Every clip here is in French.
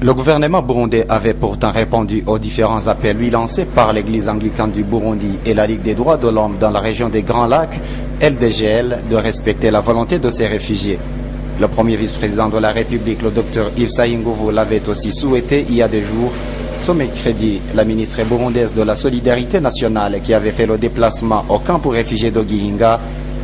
Le gouvernement burundais avait pourtant répondu aux différents appels lui lancés par l'Église anglicane du Burundi et la Ligue des droits de l'homme dans la région des Grands Lacs, LDGL, de respecter la volonté de ces réfugiés. Le premier vice-président de la République, le Dr Yves Sahingouvou, l'avait aussi souhaité il y a des jours. Ce mercredi, la ministre burundaise de la Solidarité nationale, qui avait fait le déplacement au camp pour réfugiés de Gihinga,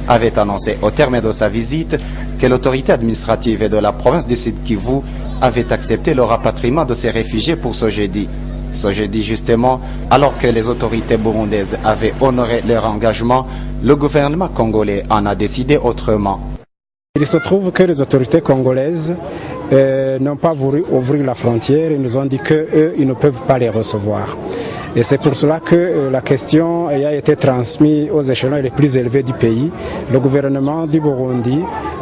avait annoncé au terme de sa visite que l'autorité administrative de la province du Sud Kivu avait accepté le rapatriement de ces réfugiés pour ce jeudi. Ce jeudi justement, alors que les autorités burundaises avaient honoré leur engagement, le gouvernement congolais en a décidé autrement. Il se trouve que les autorités congolaises n'ont pas voulu ouvrir la frontière et nous ont dit qu'eux, ils ne peuvent pas les recevoir. Et c'est pour cela que la question a été transmise aux échelons les plus élevés du pays. Le gouvernement du Burundi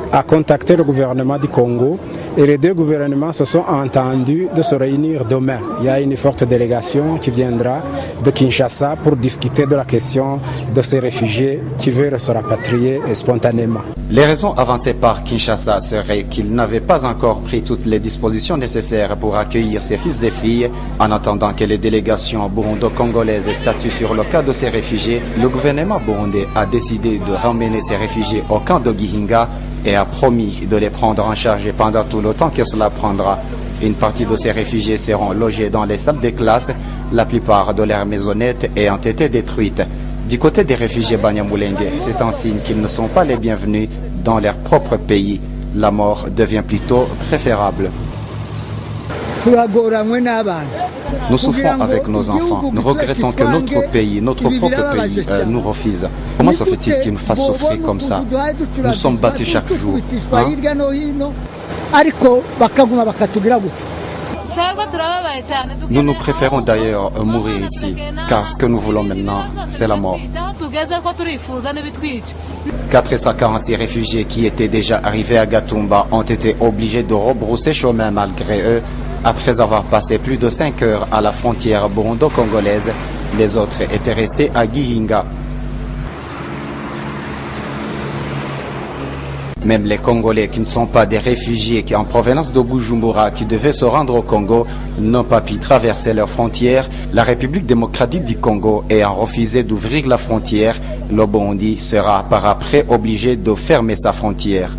a contacté le gouvernement du Congo et les deux gouvernements se sont entendus de se réunir demain. Il y a une forte délégation qui viendra de Kinshasa pour discuter de la question de ces réfugiés qui veulent se rapatrier spontanément. Les raisons avancées par Kinshasa seraient qu'ils n'avaient pas encore pris toutes les dispositions nécessaires pour accueillir ces fils et filles. En attendant que les délégations burundo-congolaises statuent sur le cas de ces réfugiés, le gouvernement burundais a décidé de ramener ces réfugiés au camp de Gihinga et a promis de les prendre en charge pendant tout le temps que cela prendra. Une partie de ces réfugiés seront logés dans les salles de classe, la plupart de leurs maisonnettes ayant été détruites. Du côté des réfugiés Banyamulenge, c'est un signe qu'ils ne sont pas les bienvenus dans leur propre pays. La mort devient plutôt préférable. Nous souffrons avec nos enfants. Nous regrettons que notre pays, notre propre pays, nous refuse. Comment se fait-il qu'ils nous fassent souffrir comme ça? Nous sommes battus chaque jour. Nous préférons d'ailleurs mourir ici, car ce que nous voulons maintenant, c'est la mort. 446 réfugiés qui étaient déjà arrivés à Gatumba ont été obligés de rebrousser chemin malgré eux. Après avoir passé plus de 5 heures à la frontière burundo-congolaise, les autres étaient restés à Gihinga. Même les Congolais qui ne sont pas des réfugiés qui en provenance de Bujumbura qui devaient se rendre au Congo n'ont pas pu traverser leurs frontières. La République démocratique du Congo ayant refusé d'ouvrir la frontière, le Burundi sera par après obligé de fermer sa frontière.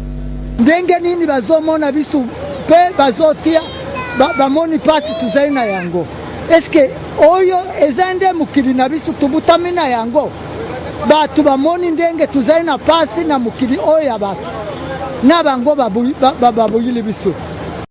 Bamoni pasi tuzaina yango. Eske oyo ezende mukili na bisu tubutamina yango. Batu bamoni ndenge tuzaina pasi na mukili oyo abatu. Nabango babuyili bisu.